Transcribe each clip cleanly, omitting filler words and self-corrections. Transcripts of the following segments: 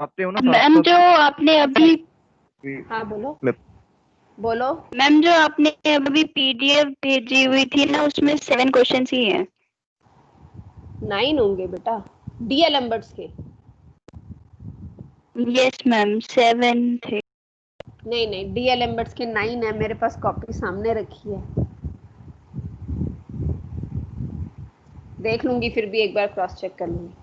आते हो ना मैम जो आपने अभी, हाँ बोलो बोलो मैम जो आपने अभी पीडीएफ भेजी हुई थी ना, उसमें 7 क्वेश्चंस ही हैं। 9 होंगे बेटा, डीएल एम्बर्ट्स के। यस मैम 7 थे। नहीं नहीं, डीएल एम्बर्ट्स के 9 है, मेरे पास कॉपी सामने रखी है, देख लूंगी, फिर भी एक बार क्रॉस चेक कर लूंगी।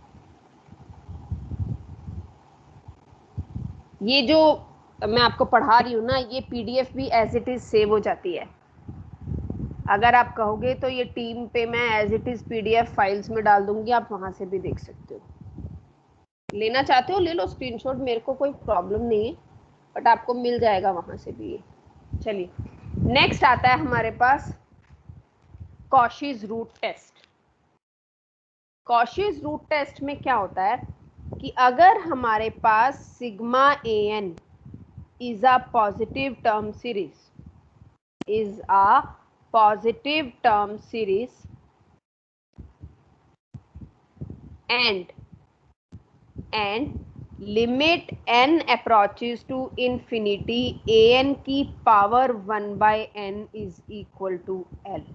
ये जो मैं आपको पढ़ा रही हूँ ना, ये पीडीएफ भी एज इट इज सेव हो जाती है। अगर आप कहोगे तो ये टीम पे मैं as it is PDF files में डाल दूंगी, आप वहां से भी देख सकते हो। लेना चाहते हो ले लो स्क्रीनशॉट, मेरे को कोई प्रॉब्लम नहीं है, बट आपको मिल जाएगा वहां से भी ये। चलिए नेक्स्ट आता है हमारे पास Cauchy's root test. Cauchy's root test में क्या होता है कि अगर हमारे पास sigma a n is a positive term series, is a positive term series and limit n approaches to infinity, an की power 1 by n is equal to l।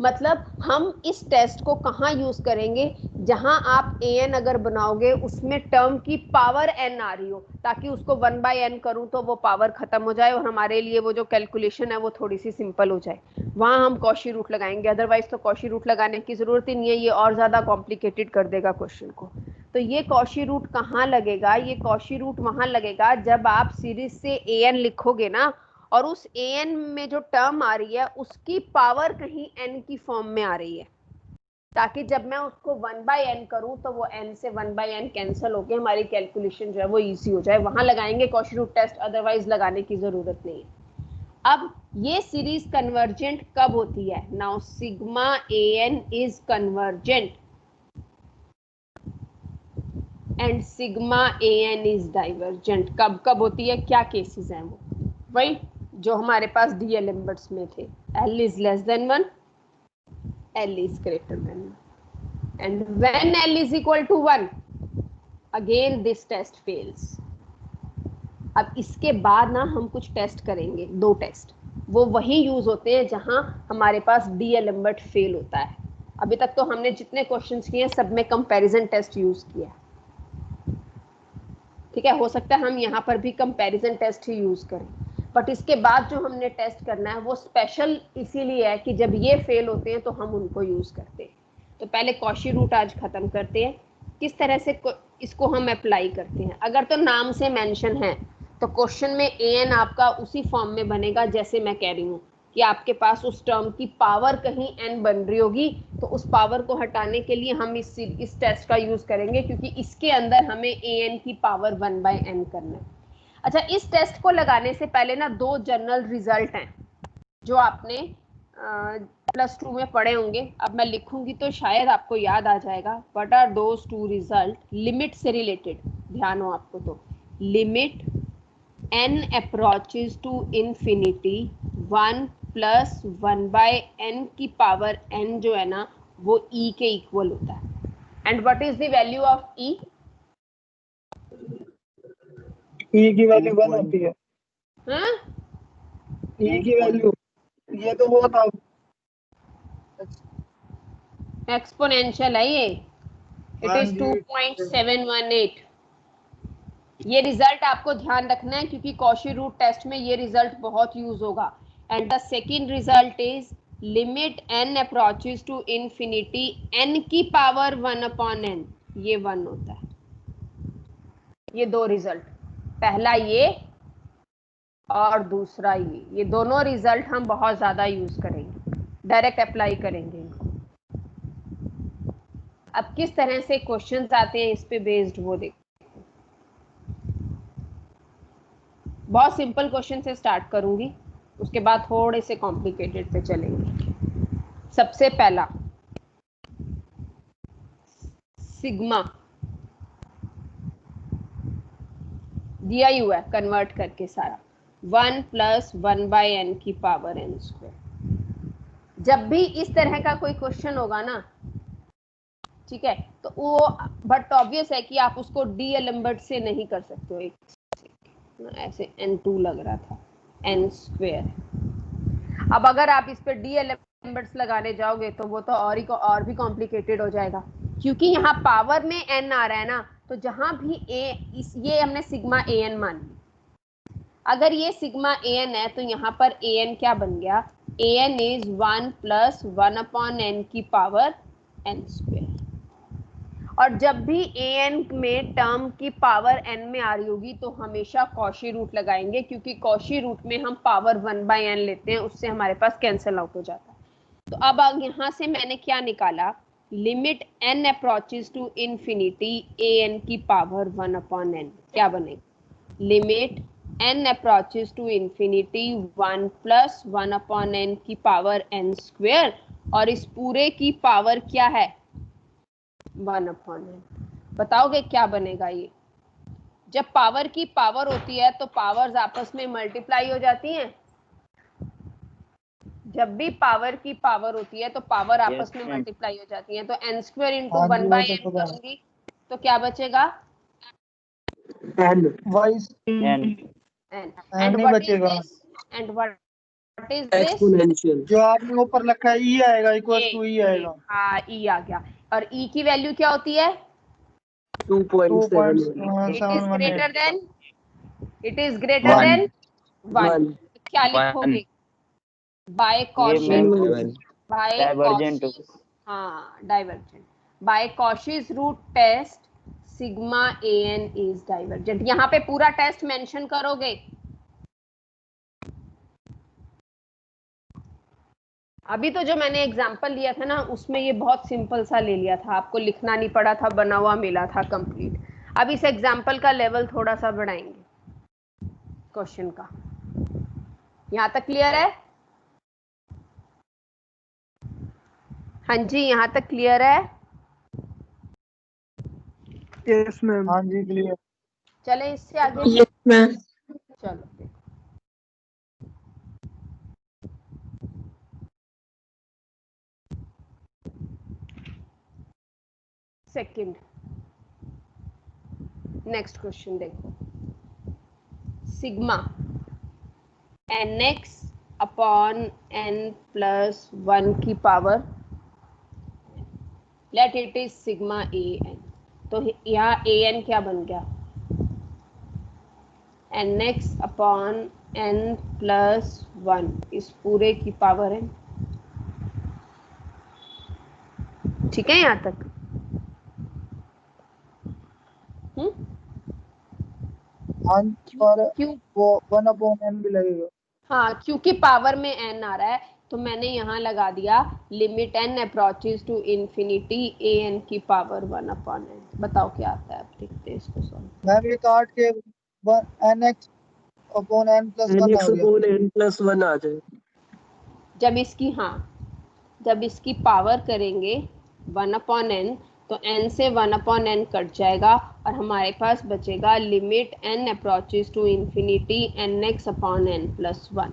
मतलब हम इस टेस्ट को कहाँ यूज करेंगे, जहां आप an अगर बनाओगे उसमें टर्म की पावर n आ रही हो, ताकि उसको 1 बाय n करूं तो वो पावर खत्म हो जाए और हमारे लिए वो जो कैलकुलेशन है वो थोड़ी सी सिंपल हो जाए, वहां हम कॉशी रूट लगाएंगे। अदरवाइज तो कॉशी रूट लगाने की जरूरत ही नहीं है, ये और ज्यादा कॉम्प्लिकेटेड कर देगा क्वेश्चन को। तो ये कॉशी रूट कहाँ लगेगा, ये कॉशी रूट वहां लगेगा जब आप सीरीज से an लिखोगे ना, और उस an में जो टर्म आ रही है उसकी पावर कहीं n की फॉर्म में आ रही है, ताकि जब मैं उसको 1 बाय n करूं तो वो n से 1 बाय n कैंसिल होके हमारी कैलकुलेशन जो है वो इजी हो जाए, वहां लगाएंगे कॉशी रूट टेस्ट, अदरवाइज लगाने की जरूरत नहीं है। अब ये सीरीज कन्वर्जेंट कब होती है, now sigma an is convergent and sigma an is divergent. कब कब होती है, क्या केसेस हैं वो, वही जो हमारे पास डीएल एम्बर्ट्स में थे, L is less than 1, L is greater than 1, and when L is equal to 1, again this test fails। अब इसके बाद ना हम कुछ टेस्ट करेंगे, 2 टेस्ट, वो वही यूज होते हैं जहां हमारे पास डीएल एम्बर्ट फेल होता है। अभी तक तो हमने जितने क्वेश्चंस किए सब में कंपैरिजन टेस्ट यूज किया, ठीक है, हो सकता है हम यहाँ पर भी कंपैरिजन टेस्ट ही यूज करें, बट इसके बाद जो हमने टेस्ट करना है वो स्पेशल इसीलिए है कि जब ये फेल होते हैं तो हम उनको यूज करते हैं। तो पहले कॉशी रूट आज खत्म करते हैं, किस तरह से इसको हम अप्लाई करते हैं। अगर तो नाम से मेंशन है तो क्वेश्चन में an आपका उसी फॉर्म में बनेगा जैसे मैं कह रही हूँ कि आपके पास उस टर्म की पावर कहीं n बन रही होगी, तो उस पावर को हटाने के लिए हम इस टेस्ट का यूज करेंगे, क्योंकि इसके अंदर हमें an की पावर 1 बाय n करना है। अच्छा, इस टेस्ट को लगाने से पहले ना 2 जनरल रिजल्ट हैं जो आपने +2 में पढ़े होंगे। अब मैं लिखूंगी तो शायद आपको याद आ जाएगा। What are those 2 result, limit से रिलेटेड, ध्यान हो आपको तो, limit n approaches to infinity 1 + 1 by n की पावर n जो है ना वो e के इक्वल होता है। And what is the value of e, ई की वैल्यू 1 होती है। हाँ ई की वैल्यू, ये तो वो था एक्सपोनेंशियल है ये, इट इज 2.718। ये रिजल्ट आपको ध्यान रखना है क्योंकि कॉशी रूट टेस्ट में ये रिजल्ट बहुत यूज होगा। And the second result is limit n approaches to infinity n की पावर 1/n, ये 1 होता है। ये 2 रिजल्ट, पहला ये और दूसरा ये दोनों रिजल्ट हम बहुत ज्यादा यूज करेंगे, डायरेक्ट अप्लाई करेंगे इनको। अब किस तरह से क्वेश्चंस आते हैं इस पे बेस्ड वो देखो। बहुत सिंपल क्वेश्चन से स्टार्ट करूंगी, उसके बाद थोड़े से कॉम्प्लिकेटेड पे चलेंगे। सबसे पहला, सिग्मा दिया ही हुआ है कन्वर्ट करके सारा, 1 + 1 बाय n की पावर n²। जब भी इस तरह का कोई क्वेश्चन होगा ना ठीक है, तो वो बट ऑब्वियस है कि आप उसको डी एलम्बर्ट से नहीं कर सकते हो, एक ऐसे n2 लग रहा था, n स्क्वायर। अब अगर आप इस पे डी एलम्बर्ट्स लगाने जाओगे तो वो तो और भी कॉम्प्लिकेटेड हो जाएगा, क्योंकि यहाँ पावर में n आ रहा है ना, तो जहां भी ये हमने सिग्मा an मान ली, अगर ये सिग्मा an है तो यहाँ पर an क्या बन गया, an is 1 plus 1 upon n की पावर n स्क्वायर। और जब भी an में टर्म की पावर n में आ रही होगी तो हमेशा कॉशी रूट लगाएंगे, क्योंकि कॉशी रूट में हम पावर 1/n लेते हैं, उससे हमारे पास कैंसिल आउट हो जाता है। तो अब यहाँ से मैंने क्या निकाला, limit n approaches to infinity an की पावर 1 अपॉन n क्या बनेगा, limit n approaches to infinity 1 plus 1 upon n की पावर n स्क्वायर, और इस पूरे की पावर क्या है 1 अपॉन n। बताओगे क्या बनेगा ये, जब पावर की पावर होती है तो पावर्स आपस में मल्टीप्लाई हो जाती हैं, जब भी पावर की पावर होती है तो पावर आपस में मल्टीप्लाई हो जाती है, तो n स्क्वायर इंटू 1/n करूंगी तो क्या बचेगा n and what is this, and what is this, exponential जो आपने ऊपर लिखा है e आएगा इक्वल टू e आएगा। हाँ e आ गया, और e की वैल्यू क्या होती है 2.7 इट इज ग्रेटर देन 1। क्या लिखोगे, बाय कॉशीज, हाँ divergent, by Cauchy's root test sigma an is divergent. यहाँ पे पूरा टेस्ट मेंशन करोगे, अभी तो जो मैंने एग्जांपल लिया था ना उसमें ये बहुत सिंपल सा ले लिया था, आपको लिखना नहीं पड़ा था, बना हुआ मिला था कंप्लीट। अब इस एग्जांपल का लेवल थोड़ा सा बढ़ाएंगे क्वेश्चन का। यहाँ तक क्लियर है? हाँ जी, यहाँ तक क्लियर है? Yes ma'am. हाँ जी क्लियर। चले इससे आगे। Yes ma'am. चलो देखो, सेकंड नेक्स्ट क्वेश्चन देखो, sigma nx upon n plus 1 की power, late it is sigma an, तो यहाँ an क्या बन गया nx अपॉन n प्लस 1 इस पूरे की पावर n। ठीक है यहाँ तक? हाँ पर क्यों वो 1 अपॉन n भी लगेगा। हाँ क्योंकि पावर में n आ रहा है तो मैंने यहाँ लगा दिया limit n approaches to infinity an की पावर 1 अपॉन n। बताओ क्या आता है, आप देखते हैं इसको सॉल्व। मैम ये काट के nx अपॉन n प्लस 1 आ जाए। जब इसकी पावर करेंगे 1 अपॉन n तो n से 1 अपॉन n कट जाएगा और हमारे पास बचेगा limit n approaches to infinity nx upon n plus 1।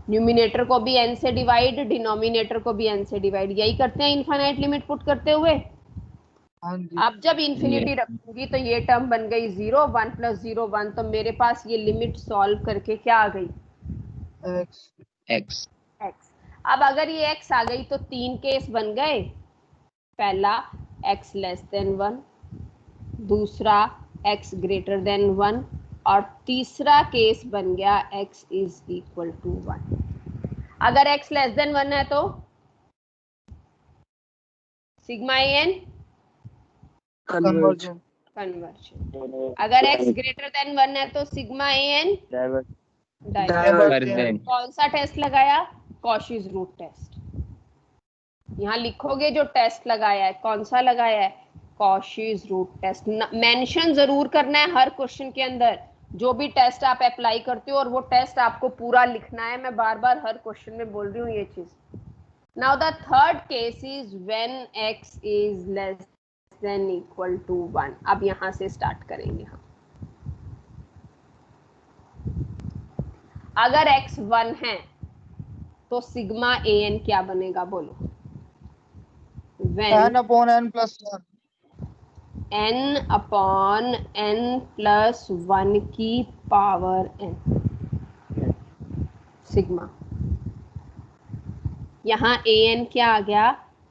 Numerator को भी n से डिवाइड, डिनोमिनेटर को भी n से डिवाइड, यही करते हैं इनफाइनाइट लिमिट पुट करते हुए। अब जब इंफिनिटी रखूंगी तो ये टर्म बन गई 0, 1 प्लस 0 1, तो मेरे पास ये लिमिट सॉल्व करके क्या आ गई x। अब अगर ये x आ गई तो 3 केस बन गए, पहला x लेस देन 1, दूसरा x ग्रेटर देन 1, और तीसरा केस बन गया x इज इक्वल टू 1। अगर x लेस देन 1 है तो सिग्मा an कन्वर्जन, अगर x ग्रेटर देन 1 है तो सिग्मा an डाइवर्जन। कौन सा टेस्ट लगाया, कॉशीज रूट टेस्ट। यहाँ लिखोगे जो टेस्ट लगाया है, कौन सा लगाया है, कॉशीज रूट टेस्ट। मेंशन जरूर करना है हर क्वेश्चन के अंदर जो भी टेस्ट आप अप्लाई करते हो, और वो टेस्ट आपको पूरा लिखना है। मैं बार बार हर क्वेश्चन में बोल रही हूँ ये चीज। Now the third case is when x is less than equal to 1। अब यहाँ से स्टार्ट करेंगे हम। अगर x 1 है तो सिग्मा an क्या बनेगा, बोलो। n upon n plus 1। n upon n plus 1 की पावर n सिग्मा। यहाँ an क्या आ गया,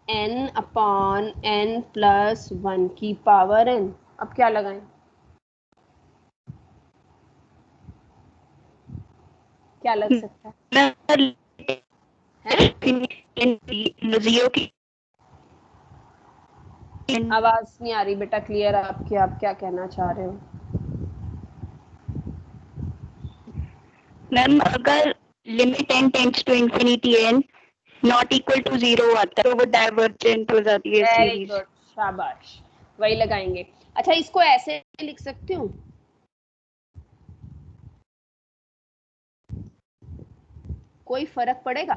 n अपॉन n प्लस 1 की पावर n। अब क्या लगाएं, क्या लग सकता है? आवाज नहीं आ रही बेटा क्लियर आपकी, आप क्या कहना चाह रहे हो? मैम अगर limit n tends to infinity n not equal to 0 आता है तो वो डाइवर्जेंट हो जाती है वेरी सीरीज। गुड, शाबाश, वही लगाएंगे। अच्छा इसको ऐसे लिख सकती हूँ, कोई फर्क पड़ेगा?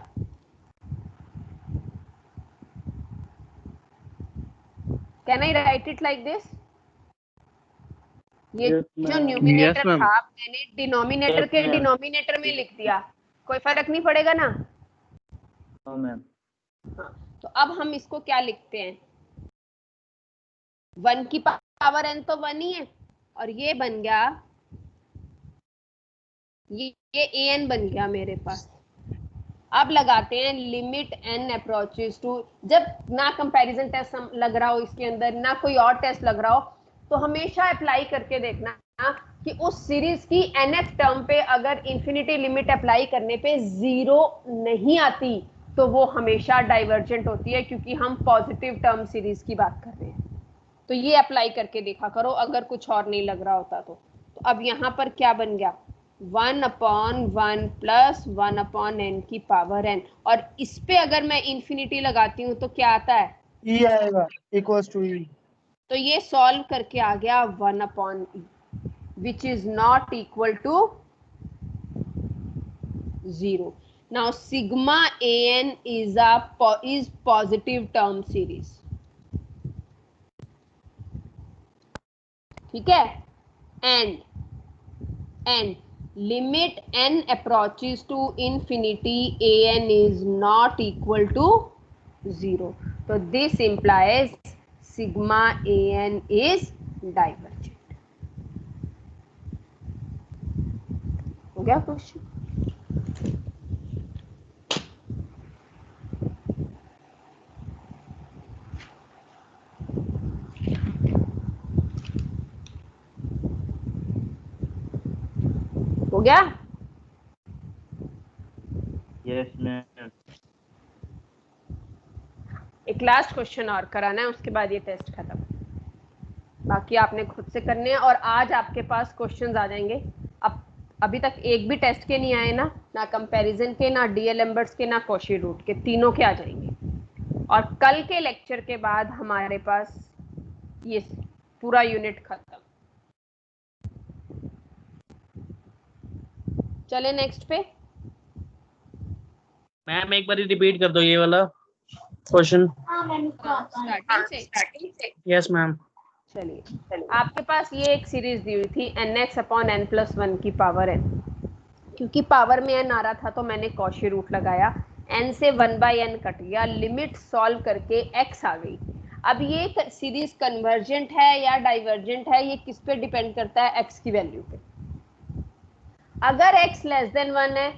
Can I right it like this? ये जो न्यूमिनेटर था मैंने डिनोमिनेटर के डिनोमिनेटर में लिख दिया, कोई फर्क नहीं पड़ेगा ना? मैम। हाँ, तो अब हम इसको क्या लिखते हैं, 1 की पावर n तो 1 ही है, और ये बन गया, ये an बन गया मेरे पास। अब लगाते हैं लिमिट n अप्रोचेस टू, जब ना कंपैरिजन टेस्ट लग रहा हो इसके अंदर, ना कोई और टेस्ट लग रहा हो, तो हमेशा अप्लाई करके देखना कि उस सीरीज की nth टर्म पे अगर इंफिनिटी लिमिट अप्लाई करने पे 0 नहीं आती तो वो हमेशा डाइवर्जेंट होती है, क्योंकि हम पॉजिटिव टर्म सीरीज की बात कर रहे हैं। तो ये अप्लाई करके देखा करो अगर कुछ और नहीं लग रहा होता तो अब यहाँ पर क्या बन गया, 1 अपॉन 1 प्लस 1 अपॉन n की पावर n, और इस पे अगर मैं इंफिनिटी लगाती हूँ तो क्या आता है, e आएगा इक्वल्स टू e। तो ये सॉल्व करके आ गया 1 upon e which is not equal to 0। Now sigma an is positive term series, ठीक है, and limit n approaches to infinity an is not equal to 0, so this implies sigma an is divergent। हो गया question? हो गया? Yes ma'am. एक last question और कराना है, उसके बाद ये टेस्ट खत्म, बाकी आपने खुद से करने हैं। और आज आपके पास क्वेश्चंस आ जाएंगे, अब अभी तक एक भी टेस्ट के नहीं आए ना कंपैरिजन के, ना डीएलएम्बर्ट्स के, ना कॉशी रूट के, तीनों के आ जाएंगे। और कल के लेक्चर के बाद हमारे पास ये पूरा यूनिट खत्म। चले नेक्स्ट पे। मैम एक बार रिपीट कर दो ये वाला क्वेश्चन। स्टार्टिंग से। Yes ma'am. चलिए, आपके पास ये एक सीरीज दी हुई थी nx अपॉन n प्लस 1 की पावर n, क्योंकि पावर में n आ रहा था तो मैंने कॉशी रूट लगाया, n से 1/n कट गया, लिमिट सॉल्व करके x आ गई। अब ये सीरीज कन्वर्जेंट है या डाइवर्जेंट है, ये किस पे डिपेंड करता है, x की वैल्यू पे। अगर x लेस देन 1 है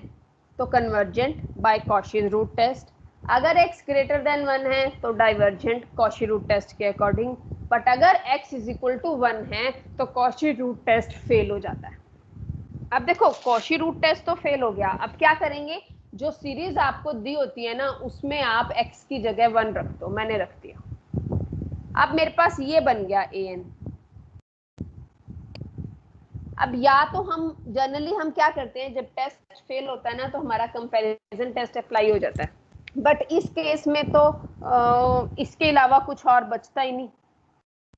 तो convergent by Cauchy root test, अगर x ग्रेटर देन 1 है तो डाइवर्जेंट कॉशी रूट टेस्ट के अकॉर्डिंग, बट अगर x इज इक्वल टू 1 है तो कॉशी रूट टेस्ट फेल हो जाता है। अब देखो कॉशी रूट टेस्ट तो फेल हो गया, अब क्या करेंगे, जो सीरीज आपको दी होती है ना उसमें आप x की जगह 1 रख दो, मैंने रख दिया। अब मेरे पास ये बन गया an। अब या तो हम जनरली हम क्या करते हैं, जब टेस्ट फेल होता है ना तो हमारा कंपैरिजन टेस्ट अप्लाई हो जाता है, बट इस केस में तो इसके अलावा कुछ और बचता ही नहीं,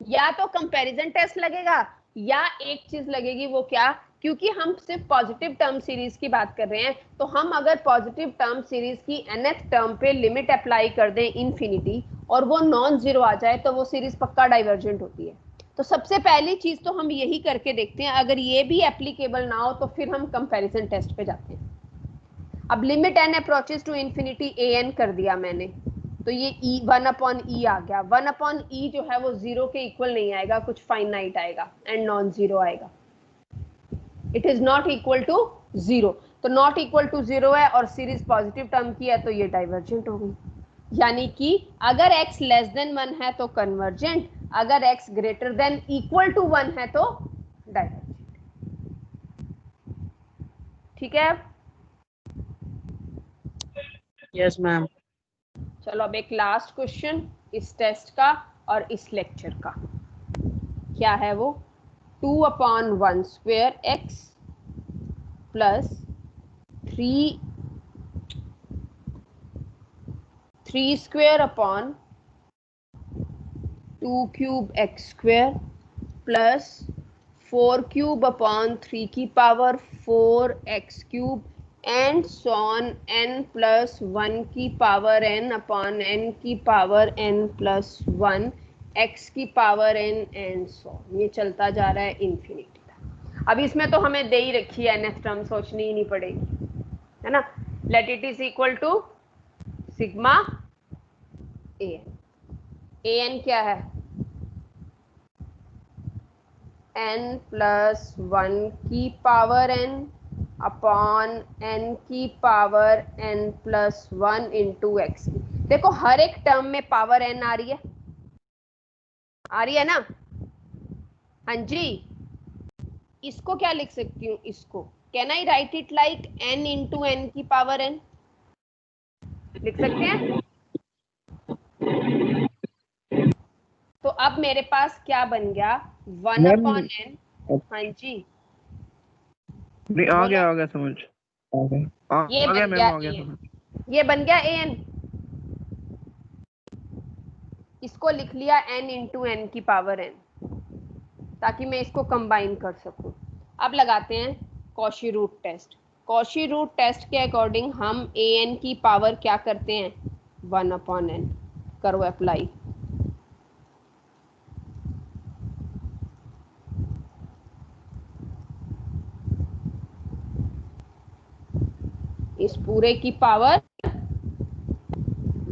या तो कंपैरिजन टेस्ट लगेगा या एक चीज लगेगी, वो क्या, क्योंकि हम सिर्फ पॉजिटिव टर्म सीरीज की बात कर रहे हैं, तो हम अगर पॉजिटिव टर्म सीरीज की nth टर्म पे लिमिट अप्लाई कर दें इन्फिनिटी और वो नॉन जीरो आ जाए तो वो सीरीज पक्का डाइवर्जेंट होती है। तो सबसे पहली चीज तो हम यही करके देखते हैं, अगर ये भी एप्लीकेबल ना हो तो फिर हम कंपैरिजन टेस्ट पे जाते हैं। अब limit n approaches to infinity an कर दिया मैंने, तो ये e 1/e आ गया। 1/e जो है वो 0 के इक्वल नहीं आएगा, कुछ फाइनाइट आएगा एंड नॉन जीरो आएगा। It is not equal to 0, तो नॉट इक्वल टू 0 है और सीरीज पॉजिटिव टर्म की है, तो ये डाइवर्जेंट हो गई। यानी कि अगर x लेस देन 1 है तो कन्वर्जेंट, अगर x greater than equal to 1 है तो डाइवर्जेंट। ठीक है। Yes ma'am. चलो अब एक लास्ट क्वेश्चन इस टेस्ट का और इस लेक्चर का। क्या है वो? 2/1 square x plus 3 square upon 2 cube x square plus 4 cube upon 3 की power 4 x cube and so on n plus 1 की पावर n अपॉन n की पावर n प्लस 1 x की पावर n एंड सॉन। ये चलता जा रहा है इन्फिनिटी तक। अब इसमें तो हमें दे ही रखी है nth टर्म, सोचनी ही नहीं पड़ेगी, है ना। Let it is equal to sigma an क्या है? n प्लस 1 की पावर n अपॉन n की power n plus 1 into x. देखो हर एक टर्म में पावर n आ रही है ना। हाँ जी, इसको क्या लिख सकती हूँ? इसको can I right it like n into n की पावर n? लिख सकते हैं। तो अब मेरे पास क्या बन गया? 1/n। हाँ जी, नहीं आ गया समझ। ये बन गया an, ये बन गया an। इसको लिख लिया n इंटू n की पावर n, ताकि मैं इसको कंबाइन कर सकूं। अब लगाते हैं Cauchy root test. Cauchy root test के अकॉर्डिंग हम an की पावर क्या करते हैं? 1/n। करो अप्लाई। इस पूरे की पावर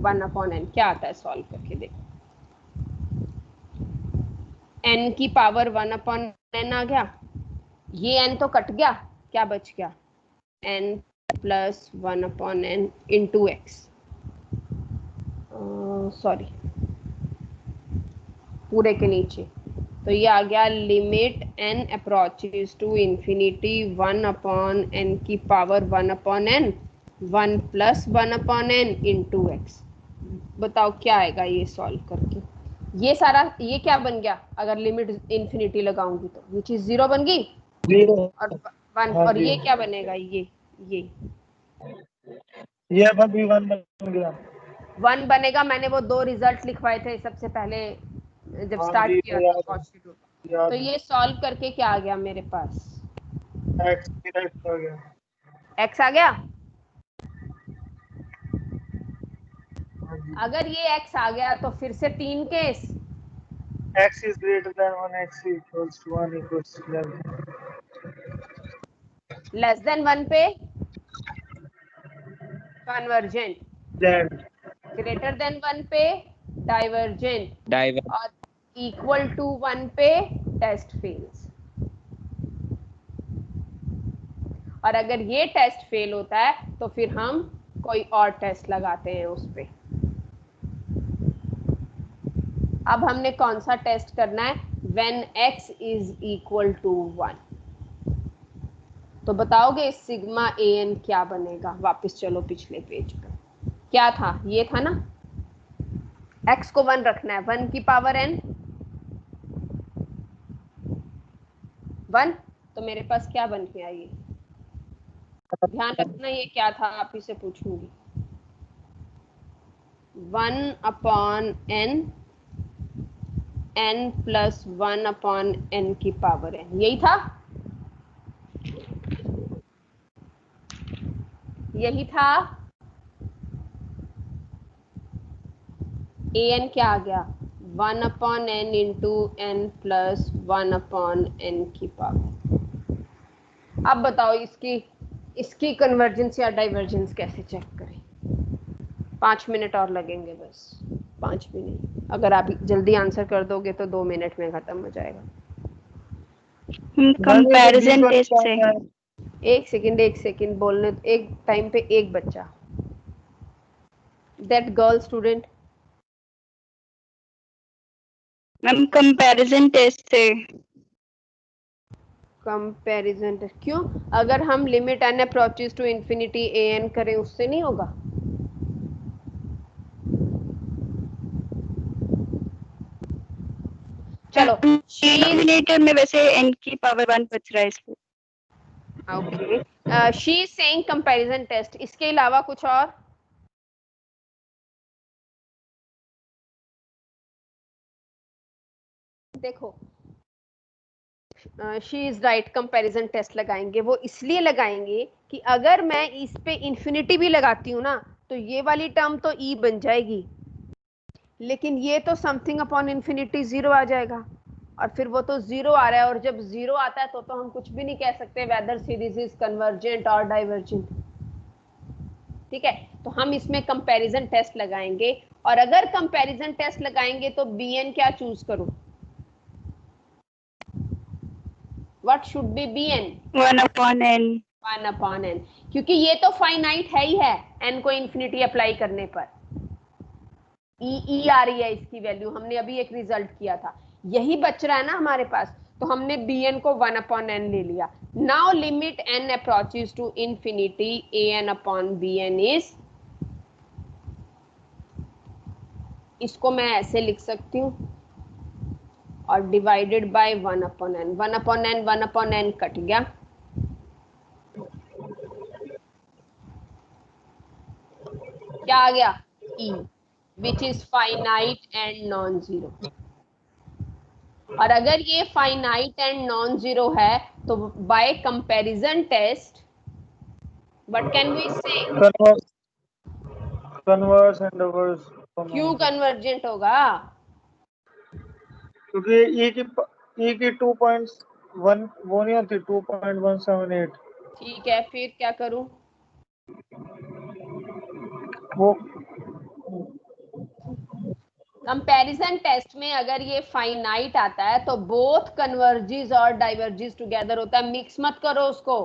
1/n क्या आता है? सॉल्व करके देखो। n की पावर 1/n आ गया। ये n तो कट गया, क्या बच गया? n plus 1/n into x. Sorry, पूरे के नीचे। तो ये आ गया limit n approaches to infinity 1/n की power 1/n 1 plus 1/n into x. बताओ क्या आएगा ये सॉल्व करके? ये सारा ये क्या बन गया? अगर लिमिट इंफिनिटी लगाऊंगी तो ये चीज 0 बन गई 0 और 1, और ये क्या बनेगा? ये भी 1 बन गया। 1 बनेगा। मैंने वो 2 रिजल्ट लिखवाए थे सबसे पहले जब स्टार्ट किया था कॉशी रूट। तो ये सॉल्व करके क्या आ गया मेरे पास? x आ गया। अगर ये x आ गया तो फिर से 3 case. x is greater than 1, x equals to 1 equals to 11. Less than 1 पे कन्वर्जेंट, ग्रेटर देन 1 पे डाइवर्जेंट, और इक्वल टू 1 पे टेस्ट फेल्स। और अगर ये टेस्ट फेल होता है तो फिर हम कोई और टेस्ट लगाते हैं उस पे। अब हमने कौन सा टेस्ट करना है? When x is equal to 1। तो बताओगे सिग्मा an क्या बनेगा? वापस चलो पिछले पेज पर। क्या था? ये था ना, x को 1 रखना है, 1 की पावर n 1। तो मेरे पास क्या बन गया? ये ध्यान रखना, ये क्या था आप ही से पूछूंगी। 1/n n प्लस 1/n की पावर n, यही था, यही था। an क्या आ गया? 1/n into n plus 1/n की पावर। अब बताओ इसकी कन्वर्जेंस या डाइवर्जेंस कैसे चेक करें? 5 मिनट और लगेंगे बस, 5 मिनट। अगर आप जल्दी आंसर कर दोगे तो 2 मिनट में खत्म हो जाएगा। कंपैरिजन टेस्ट से एक सेकंड बोलने, एक टाइम पे एक बच्चा। That girl student. Ma'am comparison test से। कंपैरिजन टेस्ट क्यों? अगर हम limit n approaches to infinity an करें उससे नहीं होगा? चलो डिनोमिनेटर में वैसे n की पावर 1 बच रहा है इसलिए। Okay, she is saying comparison test, इसके अलावा कुछ और? देखो she is right, comparison test लगाएंगे। वो इसलिए लगाएंगे कि अगर मैं इस पे इंफिनिटी भी लगाती हूँ ना तो ये वाली टर्म तो e बन जाएगी, लेकिन ये तो समथिंग अपॉन इंफिनिटी 0 आ जाएगा, और फिर वो तो 0 आ रहा है, और जब 0 आता है तो हम कुछ भी नहीं कह सकते वेदर सीरीज इज कन्वर्जेंट और डाइवर्जेंट। ठीक है, तो हम इसमें कंपैरिजन टेस्ट लगाएंगे, और अगर कंपैरिजन टेस्ट लगाएंगे तो bn क्या चूज करूं? What should be bn? 1/n। 1/n, क्योंकि ये तो फाइनाइट है ही है, n को इंफिनिटी अप्लाई करने पर ई आ रही है इसकी वैल्यू, हमने अभी एक रिजल्ट किया था, यही बच रहा है ना हमारे पास, तो हमने bn को 1/n ले लिया। Now limit n approaches to infinity an/bn is, इसको मैं ऐसे लिख सकती हूँ, और divided by 1/n। 1/n cut गया, क्या आ गया? e, which is finite and non zero. और अगर ये फाइनाइट एंड नॉन जीरो है तो by comparison test what can we say? Converse and reverse. क्यों कन्वर्जेंट होगा? क्योंकि ई की 2.1 वो नहीं होती, 2.178 ठीक है, फिर क्या करूं? वो कंपैरिजन टेस्ट में अगर ये फाइनाइट आता है तो बोथ कन्वर्जिज और डाइवर्जिज टुगेदर होता है, मिक्स मत करो उसको।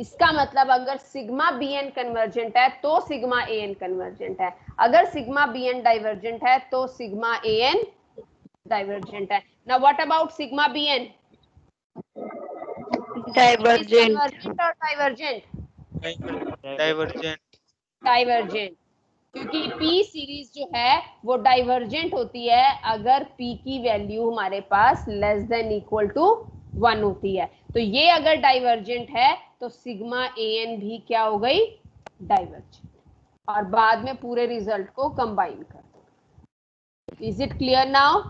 इसका मतलब अगर सिग्मा bn कन्वर्जेंट है तो सिग्मा an कन्वर्जेंट है, अगर सिग्मा bn डाइवर्जेंट है तो सिग्मा an डाइवर्जेंट है। Now what about sigma bn? Divergent. Convergent और डाइवर्जेंट? डाइवर्जेंट। डाइवर्जेंट, क्योंकि p सीरीज जो है वो डाइवर्जेंट होती है अगर p की वैल्यू हमारे पास लेस देन इक्वल टू 1 होती है। तो ये अगर डाइवर्जेंट है तो सिग्मा an भी क्या हो गई? डाइवर्जेंट, और बाद में पूरे रिजल्ट को कंबाइन कर दो। Is it clear now?